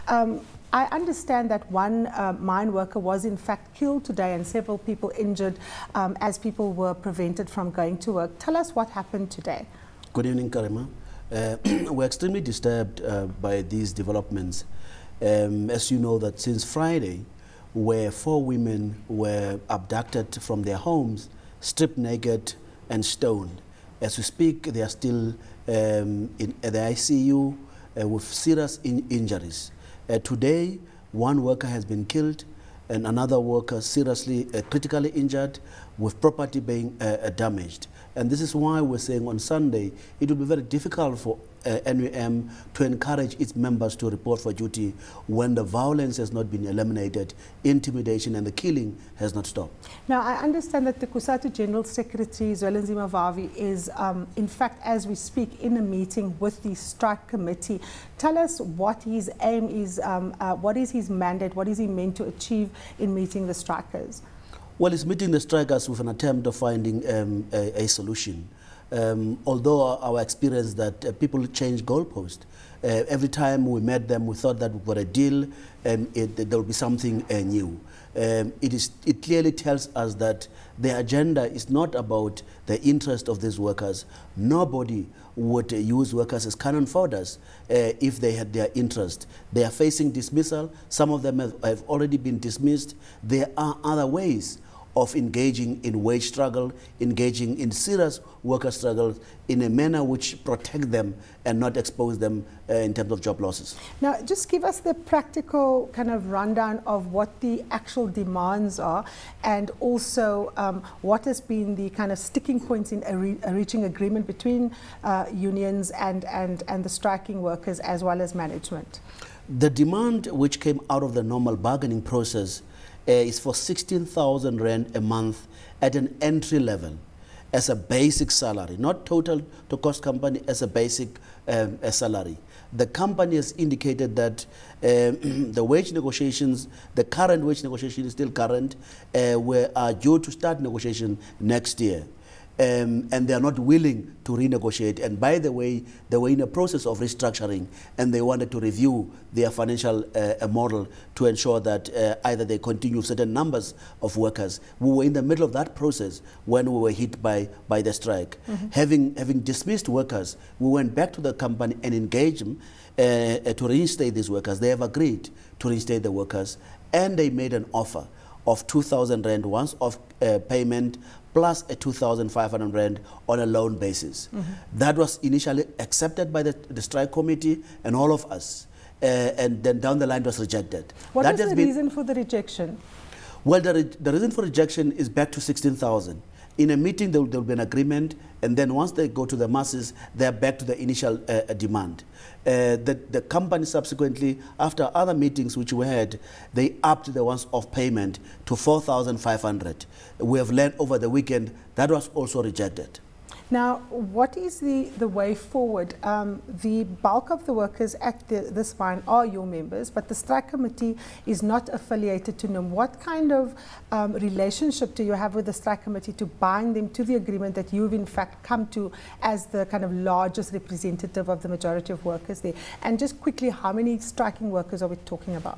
I understand that one mine worker was in fact killed today and several people injured as people were prevented from going to work. Tell us what happened today. Good evening, Karema. We're extremely disturbed by these developments. As you know, that since Friday, where 4 women were abducted from their homes, stripped naked and stoned. As we speak, they are still at the ICU with serious injuries. Today, 1 worker has been killed and another worker seriously, critically injured with property being damaged. And this is why we're saying on Sunday, it will be very difficult for NUM to encourage its members to report for duty when the violence has not been eliminated, intimidation and the killing has not stopped. Now, I understand that the COSATU General Secretary, Movavis, is in fact, as we speak, in a meeting with the strike committee. Tell us what his aim is, what is his mandate, what is he meant to achieve in meeting the strikers? Well, it's meeting the strikers with an attempt of finding a solution. Although our experience that people change goalposts. Every time we met them, we thought that we got a deal and there will be something new. It clearly tells us that the agenda is not about the interest of these workers. Nobody would use workers as cannon fodder if they had their interest. They are facing dismissal. Some of them have already been dismissed. There are other ways of engaging in wage struggle, engaging in serious worker struggles in a manner which protect them and not expose them in terms of job losses. Now, just give us the practical kind of rundown of what the actual demands are and also what has been the kind of sticking points in reaching agreement between unions and the striking workers as well as management. The demand which came out of the normal bargaining process is for 16,000 Rand a month at an entry level as a basic salary, not total to cost company, as a basic salary. The company has indicated that the wage negotiations, the current wage negotiation is still current, are due to start negotiation next year. And they are not willing to renegotiate. And by the way, they were in a process of restructuring and they wanted to review their financial model to ensure that either they continue certain numbers of workers. We were in the middle of that process when we were hit by the strike. Having dismissed workers, we went back to the company and engaged them to reinstate these workers. They have agreed to reinstate the workers and they made an offer of 2,000 Rand once off payment plus a 2,500 Rand on a loan basis. That was initially accepted by the strike committee and all of us, and then down the line it was rejected. What is the reason for the rejection? Well, the reason for rejection is back to 16,000. In a meeting, there will be an agreement, and then once they go to the masses, they're back to the initial demand. The company subsequently, after other meetings which we had, they upped the once-off payment to 4,500. We have learned over the weekend that was also rejected. Now, what is the way forward? The bulk of the workers at this mine are your members, but the strike committee is not affiliated to NUM. What kind of relationship do you have with the strike committee to bind them to the agreement that you've in fact come to as the kind of largest representative of the majority of workers there? And just quickly, how many striking workers are we talking about?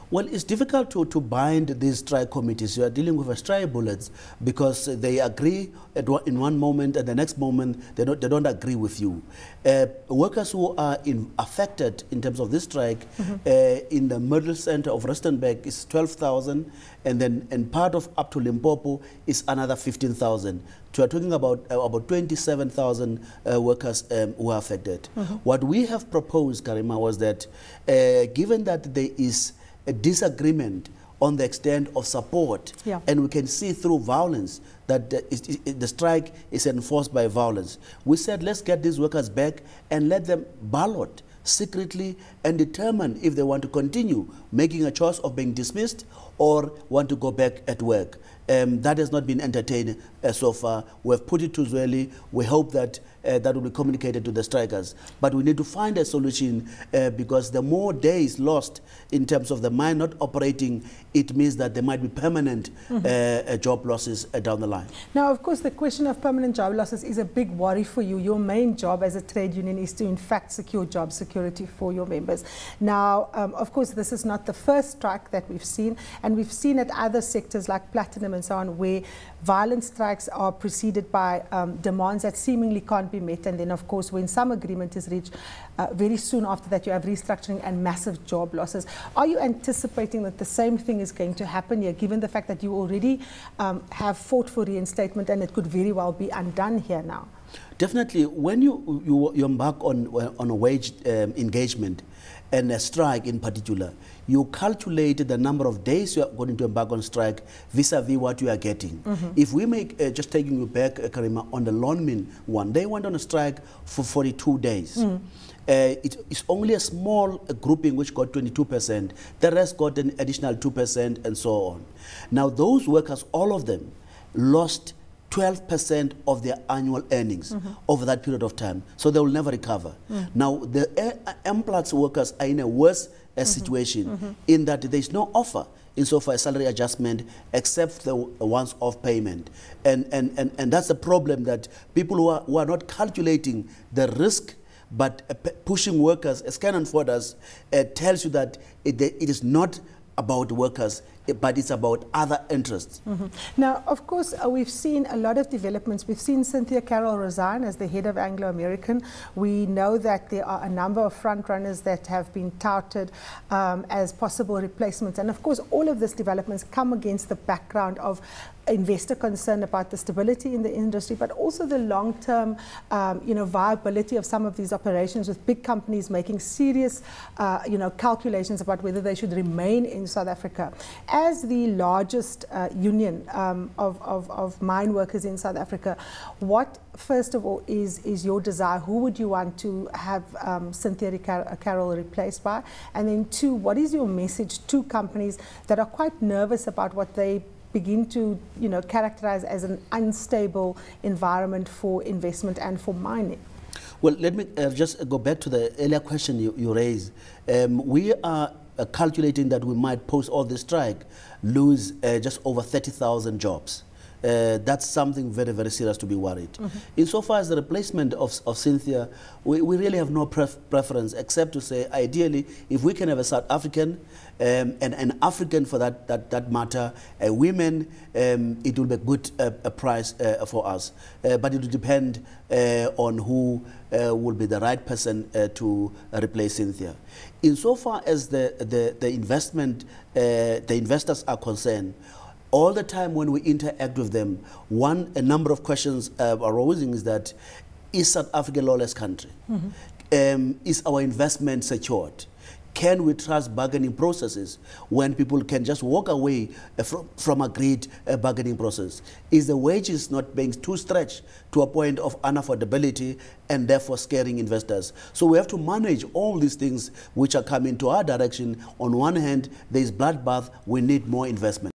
Well, it's difficult to bind these strike committees. You are dealing with strike bullets because they agree in one moment and the next moment they don't agree with you. Workers who are affected in terms of this strike in the middle center of Rustenburg is 12,000, and then in part of up to Limpopo is another 15,000. So we're talking about 27,000 workers who are affected. What we have proposed, Karema, was that given that there is a disagreement on the extent of support, and we can see through violence that the strike is enforced by violence. We said, let's get these workers back and let them ballot secretly and determine if they want to continue making a choice of being dismissed or want to go back at work. That has not been entertained so far. We have put it to Zweli. We hope that that will be communicated to the strikers. But we need to find a solution because the more days lost in terms of the mine not operating, it means that there might be permanent job losses down the line. Now, of course, the question of permanent job losses is a big worry for you. Your main job as a trade union is to, in fact, secure job security for your members. Now, of course, this is not the first strike that we've seen, and we've seen at other sectors like platinum and so on, where violent strikes are preceded by demands that seemingly can't be met, and then, of course, when some agreement is reached, very soon after that you have restructuring and massive job losses. Are you anticipating that the same thing is going to happen here, given the fact that you already have fought for reinstatement and it could very well be undone here now? Definitely, when you embark on a wage engagement and a strike in particular, you calculate the number of days you are going to embark on strike vis-a-vis what you are getting. If we make, just taking you back, Karema, on the loanmen one, they went on a strike for 42 days. It's only a small grouping which got 22%. The rest got an additional 2% and so on. Now those workers, all of them, lost 12% of their annual earnings over that period of time. So they will never recover. Now the Amplats workers are in a worse situation in that there is no offer insofar as salary adjustment except the once-off payment. And that's the problem, that people who are not calculating the risk but pushing workers, as Canon Ford does, tells you that it is not about workers, but it's about other interests. Now, of course, we've seen a lot of developments. We've seen Cynthia Carroll resign as the head of Anglo-American. We know that there are a number of front-runners that have been touted as possible replacements. And of course, all of these developments come against the background of investor concern about the stability in the industry, but also the long-term viability of some of these operations, with big companies making serious calculations about whether they should remain in South Africa. As the largest union of mine workers in South Africa, what, first of all, is your desire? Who would you want to have Cynthia Carroll replaced by? And then two, what is your message to companies that are quite nervous about what they begin to characterize as an unstable environment for investment and for mining? Well, let me just go back to the earlier question you raised. We are calculating that we might, post all this strike, lose just over 30,000 jobs. That's something very, very serious to be worried. Insofar as the replacement of Cynthia, we really have no preference except to say, ideally, if we can have a South African and an African for that matter, women, it will be a good price for us. But it will depend on who will be the right person to replace Cynthia. Insofar as the investors are concerned, all the time when we interact with them, a number of questions are arising is that, is South Africa a lawless country? Is our investment secured? Can we trust bargaining processes when people can just walk away from agreed bargaining process? Is the wages not being too stretched to a point of unaffordability and therefore scaring investors? So we have to manage all these things which are coming to our direction. On one hand, there is bloodbath, we need more investment.